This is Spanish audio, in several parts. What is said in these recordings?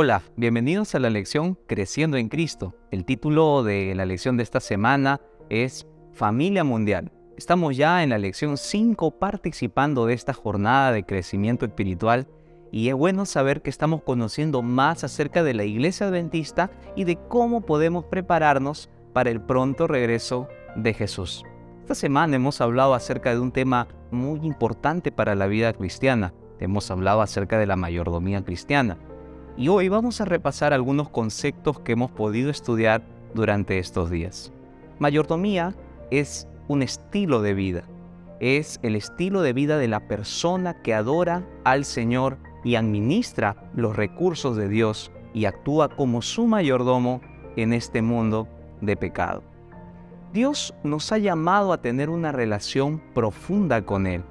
Hola, bienvenidos a la lección Creciendo en Cristo. El título de la lección de esta semana es Familia Mundial. Estamos ya en la lección 5 participando de esta jornada de crecimiento espiritual y es bueno saber que estamos conociendo más acerca de la Iglesia Adventista y de cómo podemos prepararnos para el pronto regreso de Jesús. Esta semana hemos hablado acerca de un tema muy importante para la vida cristiana. Hemos hablado acerca de la mayordomía cristiana. Y hoy vamos a repasar algunos conceptos que hemos podido estudiar durante estos días. Mayordomía es un estilo de vida. Es el estilo de vida de la persona que adora al Señor y administra los recursos de Dios y actúa como su mayordomo en este mundo de pecado. Dios nos ha llamado a tener una relación profunda con Él.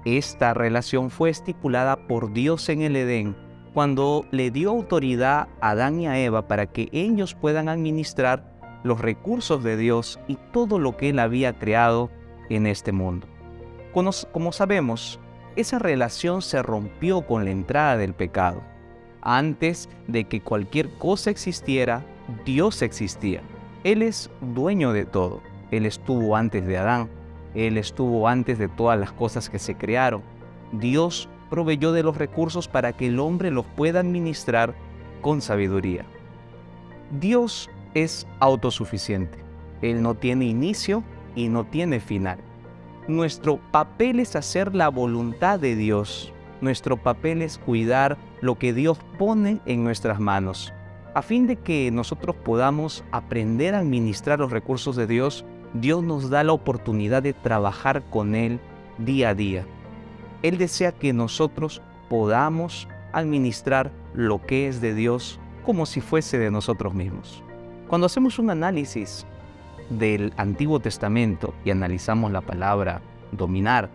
Esta relación fue estipulada por Dios en el Edén cuando le dio autoridad a Adán y a Eva para que ellos puedan administrar los recursos de Dios y todo lo que Él había creado en este mundo. Como sabemos, esa relación se rompió con la entrada del pecado. Antes de que cualquier cosa existiera, Dios existía. Él es dueño de todo. Él estuvo antes de Adán. Él estuvo antes de todas las cosas que se crearon. Dios proveyó de los recursos para que el hombre los pueda administrar con sabiduría. Dios es autosuficiente. Él no tiene inicio y no tiene final. Nuestro papel es hacer la voluntad de Dios. Nuestro papel es cuidar lo que Dios pone en nuestras manos. A fin de que nosotros podamos aprender a administrar los recursos de Dios, Dios nos da la oportunidad de trabajar con Él día a día. Él desea que nosotros podamos administrar lo que es de Dios como si fuese de nosotros mismos. Cuando hacemos un análisis del Antiguo Testamento y analizamos la palabra dominar,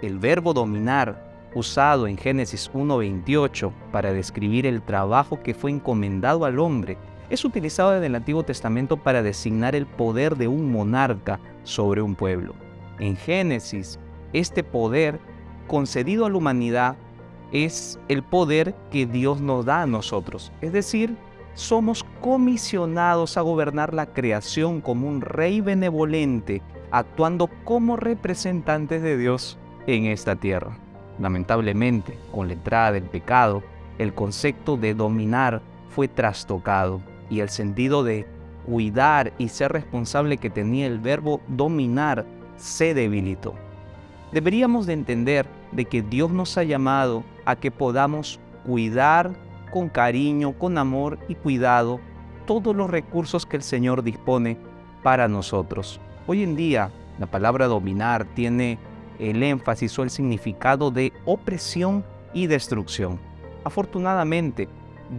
el verbo dominar usado en Génesis 1:28 para describir el trabajo que fue encomendado al hombre, es utilizado en el Antiguo Testamento para designar el poder de un monarca sobre un pueblo. En Génesis, este poder concedido a la humanidad es el poder que Dios nos da a nosotros. Es decir, somos comisionados a gobernar la creación como un rey benevolente, actuando como representantes de Dios en esta tierra. Lamentablemente, con la entrada del pecado, el concepto de dominar fue trastocado y el sentido de cuidar y ser responsable que tenía el verbo dominar se debilitó. Deberíamos de entender de que Dios nos ha llamado a que podamos cuidar con cariño, con amor y cuidado todos los recursos que el Señor dispone para nosotros. Hoy en día, la palabra dominar tiene el énfasis o el significado de opresión y destrucción. Afortunadamente,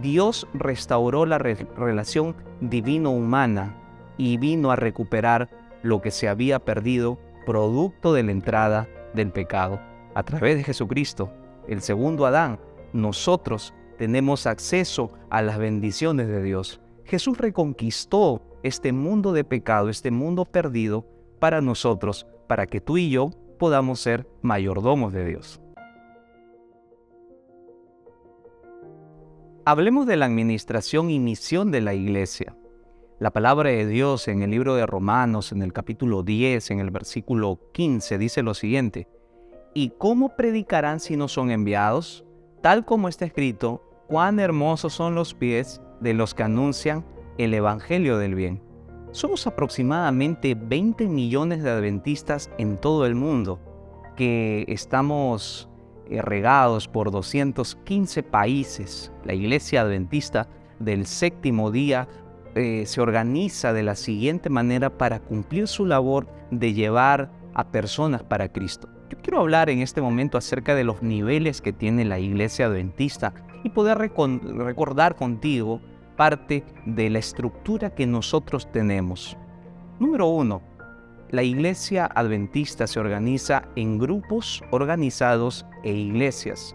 Dios restauró la relación divino-humana y vino a recuperar lo que se había perdido producto de la entrada del pecado. A través de Jesucristo, el segundo Adán, nosotros tenemos acceso a las bendiciones de Dios. Jesús reconquistó este mundo de pecado, este mundo perdido para nosotros, para que tú y yo podamos ser mayordomos de Dios. Hablemos de la administración y misión de la iglesia. La palabra de Dios en el libro de Romanos, en el capítulo 10, en el versículo 15, dice lo siguiente: ¿Y cómo predicarán si no son enviados? Tal como está escrito, cuán hermosos son los pies de los que anuncian el evangelio del bien. Somos aproximadamente 20 millones de adventistas en todo el mundo, que estamos regados por 215 países. La Iglesia Adventista del Séptimo Día se organiza de la siguiente manera para cumplir su labor de llevar a personas para Cristo. Yo quiero hablar en este momento acerca de los niveles que tiene la Iglesia Adventista y poder recordar contigo parte de la estructura que nosotros tenemos. Número 1. La Iglesia Adventista se organiza en grupos organizados e iglesias.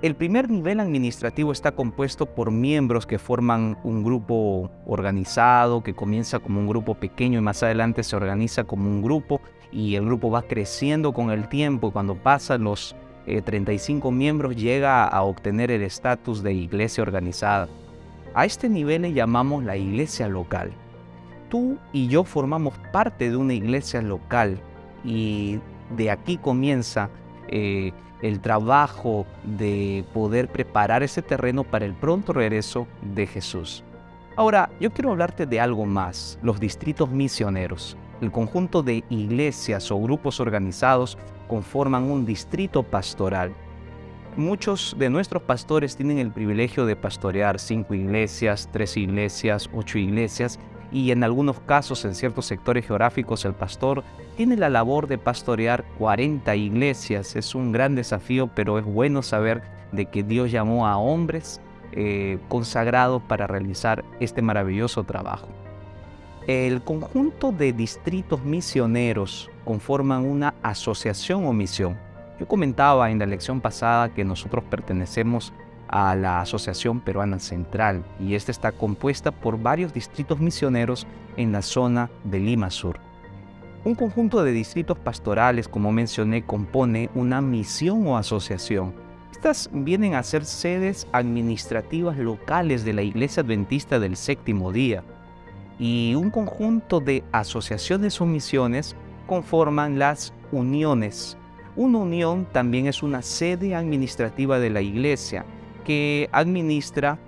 El primer nivel administrativo está compuesto por miembros que forman un grupo organizado, que comienza como un grupo pequeño y más adelante se organiza como un grupo y el grupo va creciendo con el tiempo. Cuando pasan los 35 miembros llega a obtener el estatus de iglesia organizada. A este nivel le llamamos la iglesia local. Tú y yo formamos parte de una iglesia local y de aquí comienza el trabajo de poder preparar ese terreno para el pronto regreso de Jesús. Ahora, yo quiero hablarte de algo más, los distritos misioneros. El conjunto de iglesias o grupos organizados conforman un distrito pastoral. Muchos de nuestros pastores tienen el privilegio de pastorear 5 iglesias, 3 iglesias, 8 iglesias, y en algunos casos, en ciertos sectores geográficos, el pastor tiene la labor de pastorear 40 iglesias. Es un gran desafío, pero es bueno saber de que Dios llamó a hombres consagrados para realizar este maravilloso trabajo. El conjunto de distritos misioneros conforman una asociación o misión. Yo comentaba en la lección pasada que nosotros pertenecemos a la Asociación Peruana Central y esta está compuesta por varios distritos misioneros en la zona de Lima Sur. Un conjunto de distritos pastorales, como mencioné, compone una misión o asociación. Estas vienen a ser sedes administrativas locales de la Iglesia Adventista del Séptimo Día, y un conjunto de asociaciones o misiones conforman las uniones. Una unión también es una sede administrativa de la iglesia que administra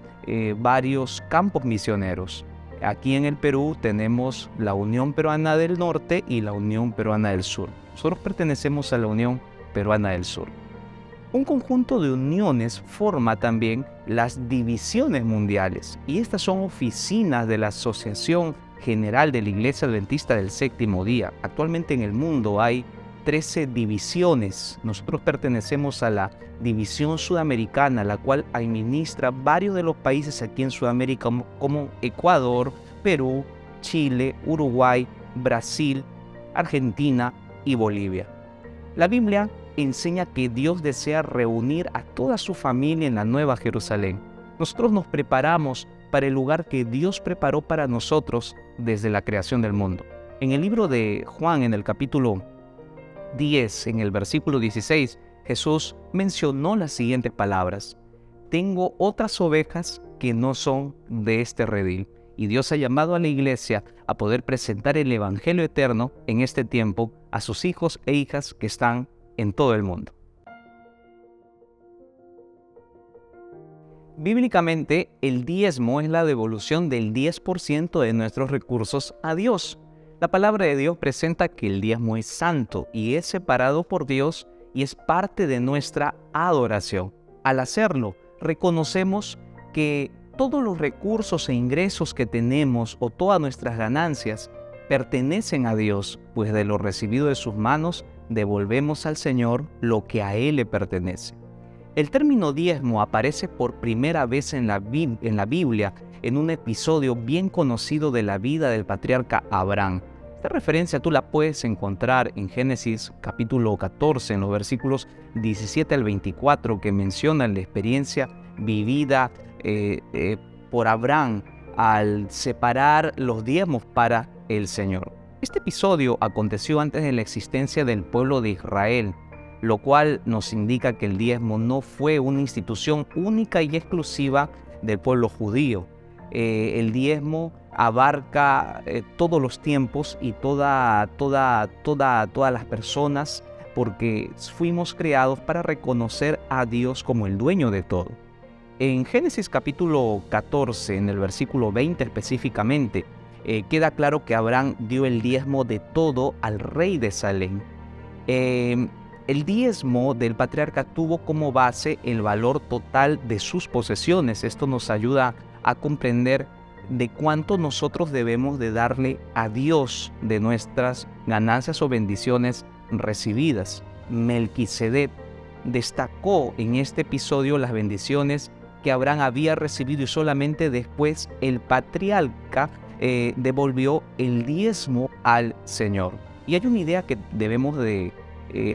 varios campos misioneros. Aquí en el Perú tenemos la Unión Peruana del Norte y la Unión Peruana del Sur. Nosotros pertenecemos a la Unión Peruana del Sur. Un conjunto de uniones forma también las divisiones mundiales, y estas son oficinas de la Asociación General de la Iglesia Adventista del Séptimo Día. Actualmente en el mundo hay 13 divisiones. Nosotros pertenecemos a la División Sudamericana, la cual administra varios de los países aquí en Sudamérica, como Ecuador, Perú, Chile, Uruguay, Brasil, Argentina y Bolivia. La Biblia enseña que Dios desea reunir a toda su familia en la Nueva Jerusalén. Nosotros nos preparamos para el lugar que Dios preparó para nosotros desde la creación del mundo. En el libro de Juan, en el capítulo 10, en el versículo 16, Jesús mencionó las siguientes palabras: tengo otras ovejas que no son de este redil. Y Dios ha llamado a la iglesia a poder presentar el evangelio eterno en este tiempo a sus hijos e hijas que están en todo el mundo. Bíblicamente, el diezmo es la devolución del 10% de nuestros recursos a Dios. La palabra de Dios presenta que el diezmo es santo y es separado por Dios y es parte de nuestra adoración. Al hacerlo, reconocemos que todos los recursos e ingresos que tenemos o todas nuestras ganancias pertenecen a Dios, pues de lo recibido de sus manos devolvemos al Señor lo que a Él le pertenece. El término diezmo aparece por primera vez en la Biblia en un episodio bien conocido de la vida del patriarca Abraham. Esta referencia tú la puedes encontrar en Génesis capítulo 14, en los versículos 17 al 24, que mencionan la experiencia vivida por Abraham al separar los diezmos para el Señor. Este episodio aconteció antes de la existencia del pueblo de Israel, lo cual nos indica que el diezmo no fue una institución única y exclusiva del pueblo judío. El diezmo abarca todos los tiempos y todas las personas, porque fuimos creados para reconocer a Dios como el dueño de todo. En Génesis capítulo 14, en el versículo 20 específicamente, queda claro que Abraham dio el diezmo de todo al rey de Salem. El diezmo del patriarca tuvo como base el valor total de sus posesiones. Esto nos ayuda a comprender de cuánto nosotros debemos de darle a Dios de nuestras ganancias o bendiciones recibidas. Melquisedec destacó en este episodio las bendiciones que Abraham había recibido y solamente después el patriarca devolvió el diezmo al Señor. Y hay una idea que debemos de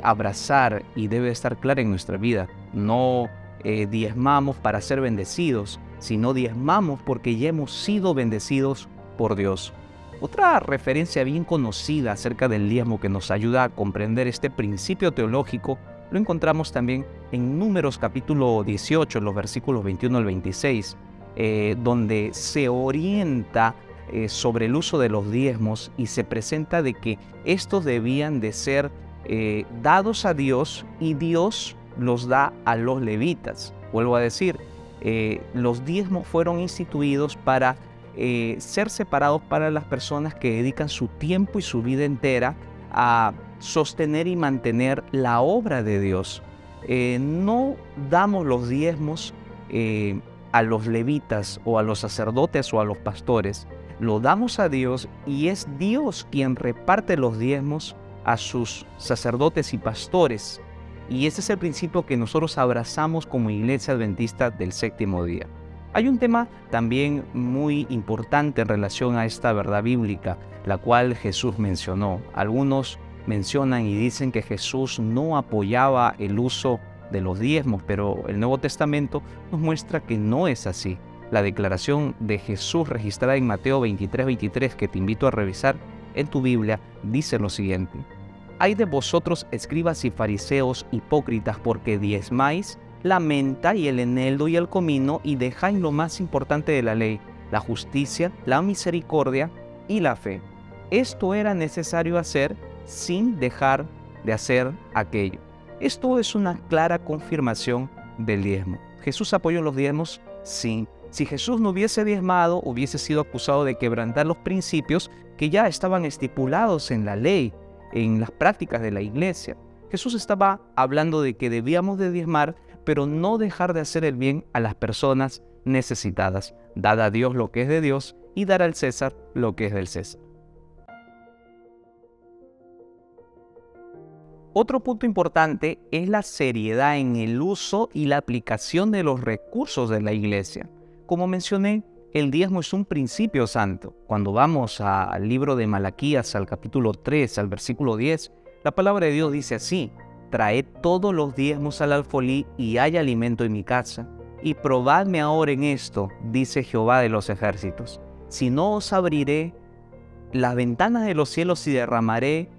abrazar y debe estar clara en nuestra vida. No diezmamos para ser bendecidos, sino diezmamos porque ya hemos sido bendecidos por Dios. Otra referencia bien conocida acerca del diezmo que nos ayuda a comprender este principio teológico Lo encontramos también en Números capítulo 18, los versículos 21 al 26, donde se orienta sobre el uso de los diezmos y se presenta de que estos debían de ser dados a Dios y Dios los da a los levitas. Vuelvo a decir, los diezmos fueron instituidos para ser separados para las personas que dedican su tiempo y su vida entera a sostener y mantener la obra de Dios. No damos los diezmos a los levitas o a los sacerdotes o a los pastores. Lo damos a Dios y es Dios quien reparte los diezmos a sus sacerdotes y pastores. Y ese es el principio que nosotros abrazamos como Iglesia Adventista del Séptimo Día. Hay un tema también muy importante en relación a esta verdad bíblica, la cual Jesús mencionó. Algunos mencionan y dicen que Jesús no apoyaba el uso de los diezmos, pero el Nuevo Testamento nos muestra que no es así. La declaración de Jesús registrada en Mateo 23:23, que te invito a revisar en tu Biblia, dice lo siguiente: «Ay de vosotros, escribas y fariseos hipócritas, porque diezmáis la menta y el eneldo y el comino, y dejáis lo más importante de la ley, la justicia, la misericordia y la fe. Esto era necesario hacer sin dejar de hacer aquello». Esto es una clara confirmación del diezmo. ¿Jesús apoyó los diezmos? Sí. Si Jesús no hubiese diezmado, hubiese sido acusado de quebrantar los principios que ya estaban estipulados en la ley, en las prácticas de la iglesia. Jesús estaba hablando de que debíamos de diezmar, pero no dejar de hacer el bien a las personas necesitadas. Dar a Dios lo que es de Dios y dar al César lo que es del César. Otro punto importante es la seriedad en el uso y la aplicación de los recursos de la iglesia. Como mencioné, el diezmo es un principio santo. Cuando vamos al libro de Malaquías, al capítulo 3, al versículo 10, la palabra de Dios dice así: «Traed todos los diezmos al alfolí y hay alimento en mi casa. Y probadme ahora en esto, dice Jehová de los ejércitos, si no os abriré las ventanas de los cielos y derramaré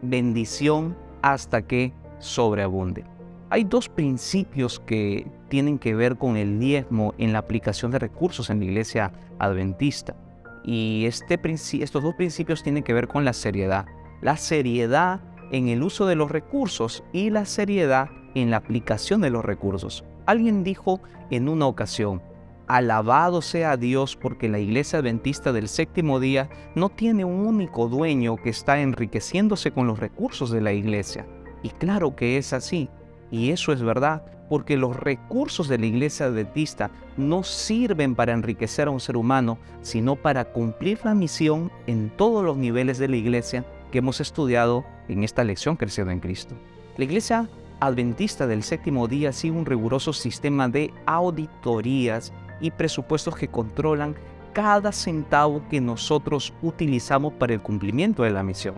bendición hasta que sobreabunde». Hay dos principios que tienen que ver con el diezmo en la aplicación de recursos en la iglesia adventista. Y estos dos principios tienen que ver con la seriedad. La seriedad en el uso de los recursos y la seriedad en la aplicación de los recursos. Alguien dijo en una ocasión: «Alabado sea Dios, porque la iglesia adventista del Séptimo Día no tiene un único dueño que está enriqueciéndose con los recursos de la iglesia». Y claro que es así. Y eso es verdad, porque los recursos de la iglesia adventista no sirven para enriquecer a un ser humano, sino para cumplir la misión en todos los niveles de la iglesia que hemos estudiado en esta lección Creciendo en Cristo. La iglesia adventista del Séptimo Día sigue un riguroso sistema de auditorías y presupuestos que controlan cada centavo que nosotros utilizamos para el cumplimiento de la misión,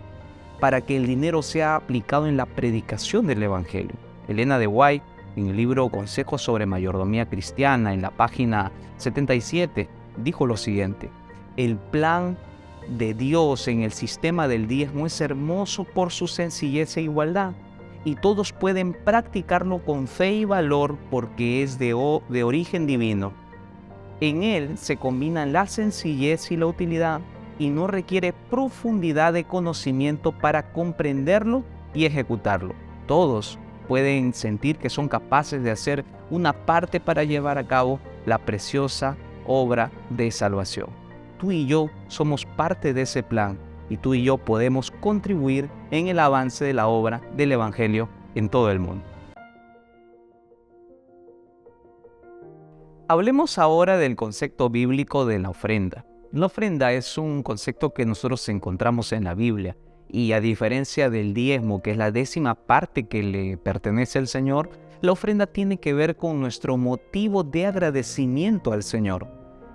para que el dinero sea aplicado en la predicación del Evangelio. Elena de White, en el libro Consejos sobre Mayordomía Cristiana, en la página 77, dijo lo siguiente: «El plan de Dios en el sistema del diezmo es hermoso por su sencillez e igualdad, y todos pueden practicarlo con fe y valor porque es de origen divino. En él se combinan la sencillez y la utilidad, y no requiere profundidad de conocimiento para comprenderlo y ejecutarlo. Todos pueden sentir que son capaces de hacer una parte para llevar a cabo la preciosa obra de salvación. Tú y yo somos parte de ese plan, y tú y yo podemos contribuir en el avance de la obra del Evangelio en todo el mundo». Hablemos ahora del concepto bíblico de la ofrenda. La ofrenda es un concepto que nosotros encontramos en la Biblia, y a diferencia del diezmo, que es la 10ª parte que le pertenece al Señor, la ofrenda tiene que ver con nuestro motivo de agradecimiento al Señor.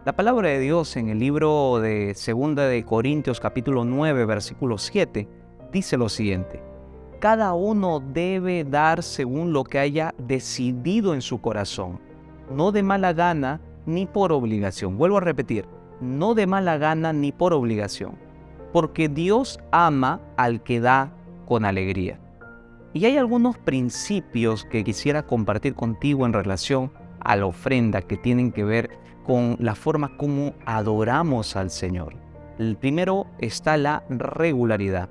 La palabra de Dios en el libro de 2 de Corintios capítulo 9, versículo 7, dice lo siguiente: «Cada uno debe dar según lo que haya decidido en su corazón, no de mala gana ni por obligación». Vuelvo a repetir: no de mala gana ni por obligación, porque Dios ama al que da con alegría. Y hay algunos principios que quisiera compartir contigo en relación a la ofrenda que tienen que ver con la forma como adoramos al Señor. El primero está la regularidad.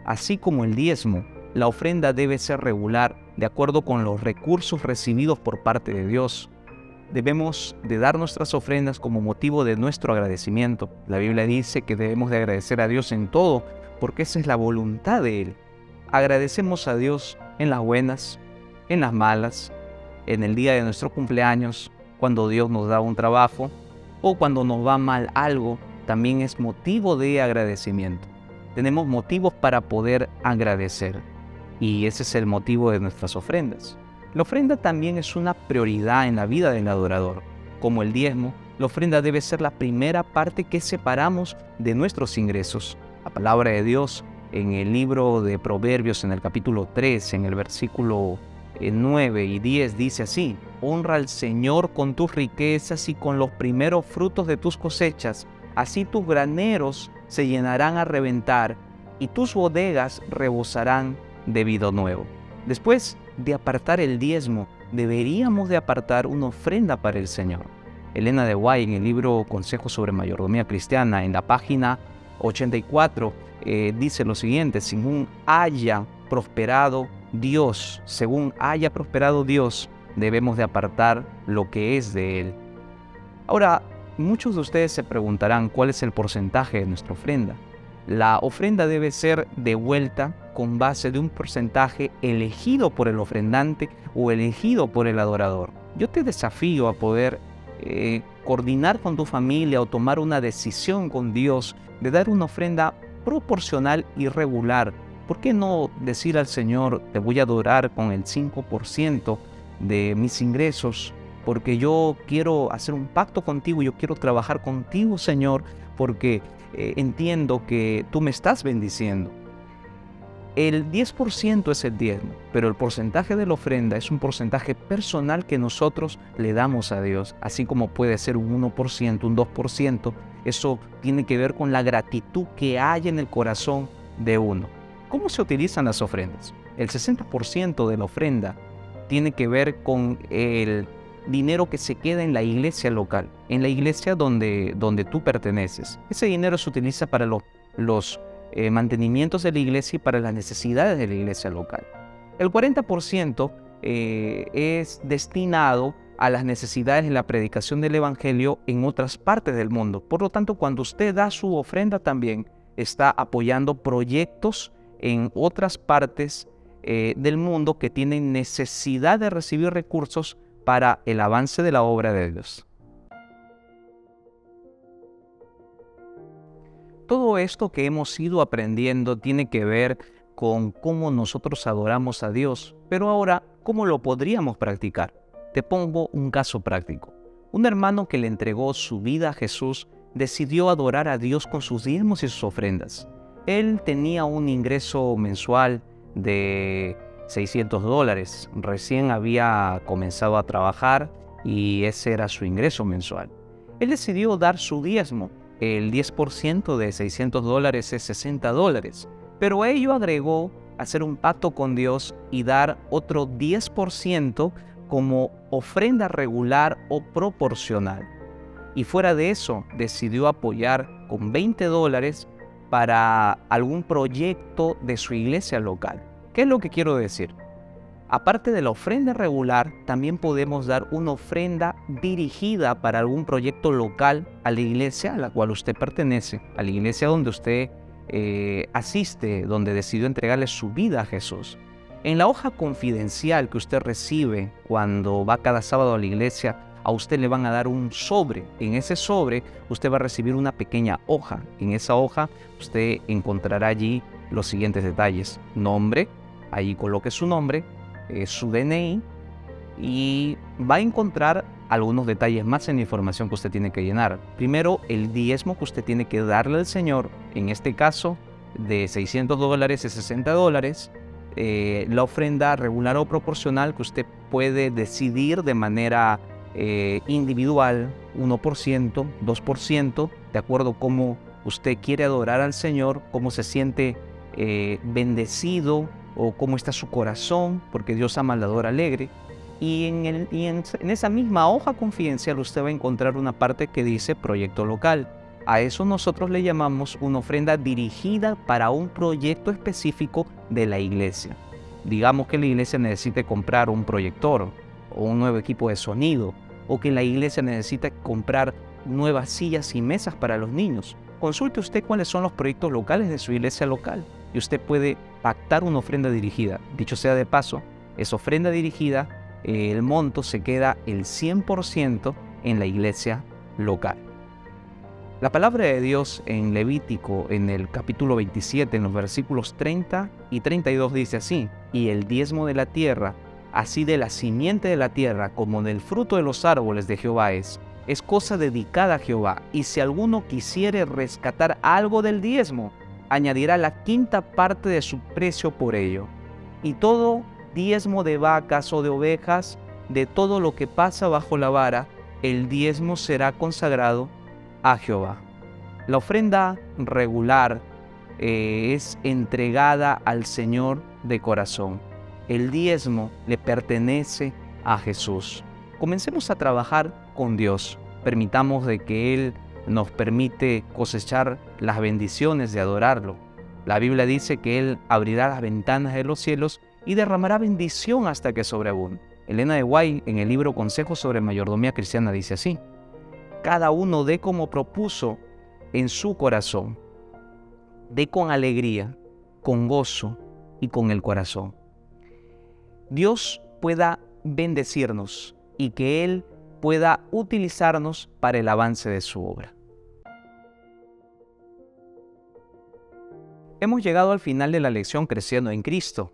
Así como el diezmo, la ofrenda debe ser regular de acuerdo con los recursos recibidos por parte de Dios. Debemos de dar nuestras ofrendas como motivo de nuestro agradecimiento. La Biblia dice que debemos de agradecer a Dios en todo, porque esa es la voluntad de Él. Agradecemos a Dios en las buenas, en las malas, en el día de nuestro cumpleaños, cuando Dios nos da un trabajo o cuando nos va mal algo, también es motivo de agradecimiento. Tenemos motivos para poder agradecer y ese es el motivo de nuestras ofrendas. La ofrenda también es una prioridad en la vida del adorador. Como el diezmo, la ofrenda debe ser la primera parte que separamos de nuestros ingresos. La palabra de Dios en el libro de Proverbios, en el capítulo 3, en el versículo 9 y 10, dice así: honra al Señor con tus riquezas y con los primeros frutos de tus cosechas. Así tus graneros se llenarán a reventar y tus bodegas rebosarán de vino nuevo. Después de apartar el diezmo, deberíamos de apartar una ofrenda para el Señor. Elena de White, en el libro Consejos sobre Mayordomía Cristiana, en la página 84, dice lo siguiente: según haya prosperado Dios, debemos de apartar lo que es de Él. Ahora, muchos de ustedes se preguntarán cuál es el porcentaje de nuestra ofrenda. La ofrenda debe ser devuelta con base de un porcentaje elegido por el ofrendante o elegido por el adorador. Yo te desafío a poder coordinar con tu familia o tomar una decisión con Dios de dar una ofrenda proporcional y regular. ¿Por qué no decir al Señor: te voy a adorar con el 5% de mis ingresos? Porque yo quiero hacer un pacto contigo, yo quiero trabajar contigo, Señor, porque entiendo que tú me estás bendiciendo. El 10% es el diezmo, pero el porcentaje de la ofrenda es un porcentaje personal que nosotros le damos a Dios, así como puede ser un 1%, un 2%. Eso tiene que ver con la gratitud que hay en el corazón de uno. ¿Cómo se utilizan las ofrendas? El 60% de la ofrenda tiene que ver con el dinero que se queda en la iglesia local, en la iglesia donde tú perteneces. Ese dinero se utiliza para los mantenimientos de la iglesia y para las necesidades de la iglesia local. El 40% es destinado a las necesidades de la predicación del evangelio en otras partes del mundo. Por lo tanto, cuando usted da su ofrenda, también está apoyando proyectos en otras partes del mundo que tienen necesidad de recibir recursos para el avance de la obra de Dios. Todo esto que hemos ido aprendiendo tiene que ver con cómo nosotros adoramos a Dios, pero ahora, ¿cómo lo podríamos practicar? Te pongo un caso práctico. Un hermano que le entregó su vida a Jesús decidió adorar a Dios con sus diezmos y sus ofrendas. Él tenía un ingreso mensual de $600. Recién había comenzado a trabajar y ese era su ingreso mensual. Él decidió dar su diezmo. El 10% de $600 es $60, pero a ello agregó hacer un pacto con Dios y dar otro 10% como ofrenda regular o proporcional. Y fuera de eso, decidió apoyar con $20 para algún proyecto de su iglesia local. ¿Qué es lo que quiero decir? Aparte de la ofrenda regular, también podemos dar una ofrenda dirigida para algún proyecto local a la iglesia a la cual usted pertenece, a la iglesia donde usted asiste, donde decidió entregarle su vida a Jesús. En la hoja confidencial que usted recibe cuando va cada sábado a la iglesia, a usted le van a dar un sobre. En ese sobre usted va a recibir una pequeña hoja. En esa hoja usted encontrará allí los siguientes detalles: nombre, ahí coloque su nombre, su DNI, y va a encontrar algunos detalles más en la información que usted tiene que llenar. Primero, el diezmo que usted tiene que darle al Señor, en este caso de $600 es $60, la ofrenda regular o proporcional que usted puede decidir de manera individual, 1%, 2%, de acuerdo a cómo usted quiere adorar al Señor, cómo se siente bendecido o cómo está su corazón, porque Dios ama al dador alegre. Y en esa misma hoja confidencial usted va a encontrar una parte que dice proyecto local. A eso nosotros le llamamos una ofrenda dirigida para un proyecto específico de la iglesia. Digamos que la iglesia necesite comprar un proyector o un nuevo equipo de sonido, o que la iglesia necesita comprar nuevas sillas y mesas para los niños. Consulte usted cuáles son los proyectos locales de su iglesia local y usted puede pactar una ofrenda dirigida. Dicho sea de paso, esa ofrenda dirigida, el monto se queda el 100% en la iglesia local. La palabra de Dios en Levítico, en el capítulo 27, en los versículos 30 y 32 dice así: y el diezmo de la tierra, así de la simiente de la tierra como del fruto de los árboles de Jehová es cosa dedicada a Jehová, y si alguno quisiere rescatar algo del diezmo, añadirá la quinta parte de su precio por ello. Y todo diezmo de vacas o de ovejas, de todo lo que pasa bajo la vara, el diezmo será consagrado a Jehová. La ofrenda regular es entregada al Señor de corazón. El diezmo le pertenece a Jesús. Comencemos a trabajar con Dios. Permitamos de que Él nos permite cosechar las bendiciones de adorarlo. La Biblia dice que Él abrirá las ventanas de los cielos y derramará bendición hasta que sobreabunde. Elena de White, en el libro Consejos sobre Mayordomía Cristiana, dice así: cada uno dé como propuso en su corazón, dé con alegría, con gozo y con el corazón. Dios pueda bendecirnos y que Él pueda utilizarnos para el avance de su obra. Hemos llegado al final de la lección Creciendo en Cristo,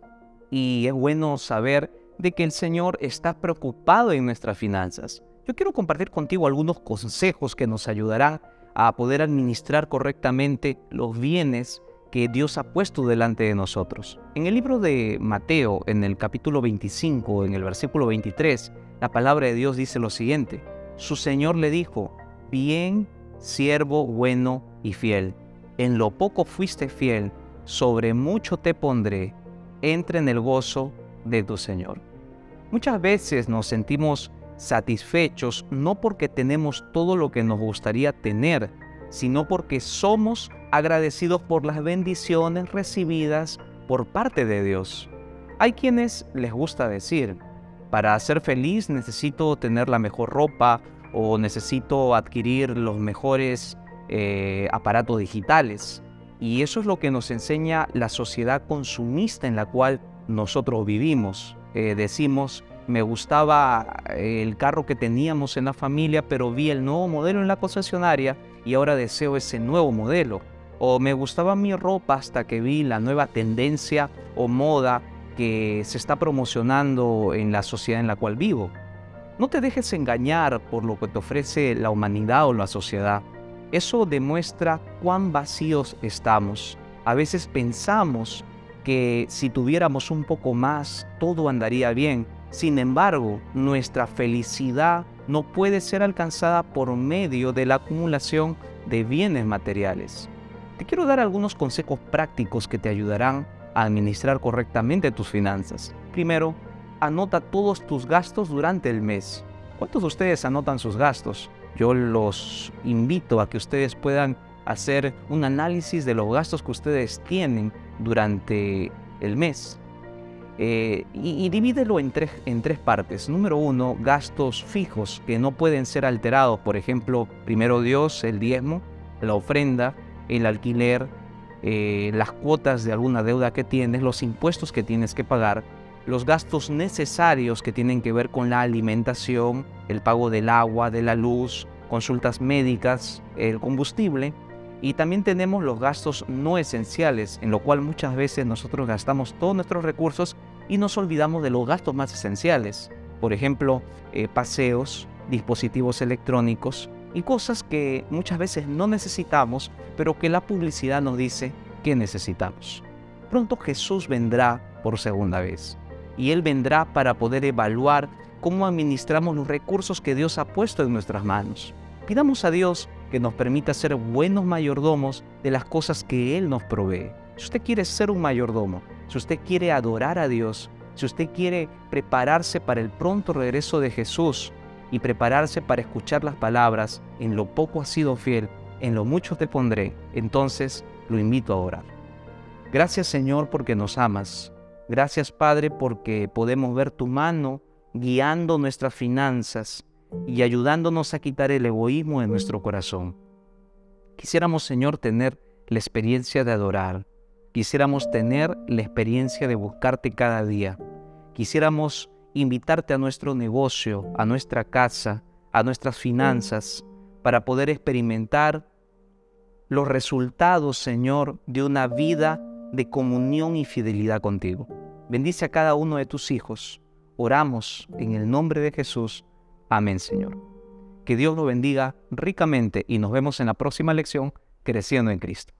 y es bueno saber de que el Señor está preocupado en nuestras finanzas. Yo quiero compartir contigo algunos consejos que nos ayudarán a poder administrar correctamente los bienes que Dios ha puesto delante de nosotros. En el libro de Mateo, en el capítulo 25, en el versículo 23, la palabra de Dios dice lo siguiente: su Señor le dijo: bien, siervo bueno y fiel, en lo poco fuiste fiel, sobre mucho te pondré, entra en el gozo de tu Señor. Muchas veces nos sentimos satisfechos no porque tenemos todo lo que nos gustaría tener, sino porque somos agradecidos por las bendiciones recibidas por parte de Dios. Hay quienes les gusta decir: para ser feliz necesito tener la mejor ropa, o necesito adquirir los mejores aparatos digitales. Y eso es lo que nos enseña la sociedad consumista en la cual nosotros vivimos. Decimos: me gustaba el carro que teníamos en la familia, pero vi el nuevo modelo en la concesionaria y ahora deseo ese nuevo modelo. O me gustaba mi ropa hasta que vi la nueva tendencia o moda que se está promocionando en la sociedad en la cual vivo. No te dejes engañar por lo que te ofrece la humanidad o la sociedad. Eso demuestra cuán vacíos estamos. A veces pensamos que si tuviéramos un poco más, todo andaría bien. Sin embargo, nuestra felicidad no puede ser alcanzada por medio de la acumulación de bienes materiales. Te quiero dar algunos consejos prácticos que te ayudarán a administrar correctamente tus finanzas. Primero, anota todos tus gastos durante el mes. ¿Cuántos de ustedes anotan sus gastos? Yo los invito a que ustedes puedan hacer un análisis de los gastos que ustedes tienen durante el mes. Y divídelo en tres partes. Número 1, gastos fijos que no pueden ser alterados. Por ejemplo, primero Dios, el diezmo, la ofrenda, el alquiler, las cuotas de alguna deuda que tienes, los impuestos que tienes que pagar, los gastos necesarios que tienen que ver con la alimentación, el pago del agua, de la luz, consultas médicas, el combustible. Y también tenemos los gastos no esenciales, en lo cual muchas veces nosotros gastamos todos nuestros recursos y nos olvidamos de los gastos más esenciales. Por ejemplo, paseos, dispositivos electrónicos y cosas que muchas veces no necesitamos, pero que la publicidad nos dice que necesitamos. Pronto Jesús vendrá por segunda vez, y Él vendrá para poder evaluar cómo administramos los recursos que Dios ha puesto en nuestras manos. Pidamos a Dios que nos permita ser buenos mayordomos de las cosas que Él nos provee. Si usted quiere ser un mayordomo, si usted quiere adorar a Dios, si usted quiere prepararse para el pronto regreso de Jesús y prepararse para escuchar las palabras, en lo poco has sido fiel, en lo mucho te pondré, entonces lo invito a orar. Gracias, Señor, porque nos amas. Gracias, Padre, porque podemos ver tu mano guiando nuestras finanzas y ayudándonos a quitar el egoísmo de nuestro corazón. Quisiéramos, Señor, tener la experiencia de adorar. Quisiéramos tener la experiencia de buscarte cada día. Quisiéramos invitarte a nuestro negocio, a nuestra casa, a nuestras finanzas, para poder experimentar los resultados, Señor, de una vida de comunión y fidelidad contigo. Bendice a cada uno de tus hijos. Oramos en el nombre de Jesús. Amén, Señor. Que Dios lo bendiga ricamente y nos vemos en la próxima lección, Creciendo en Cristo.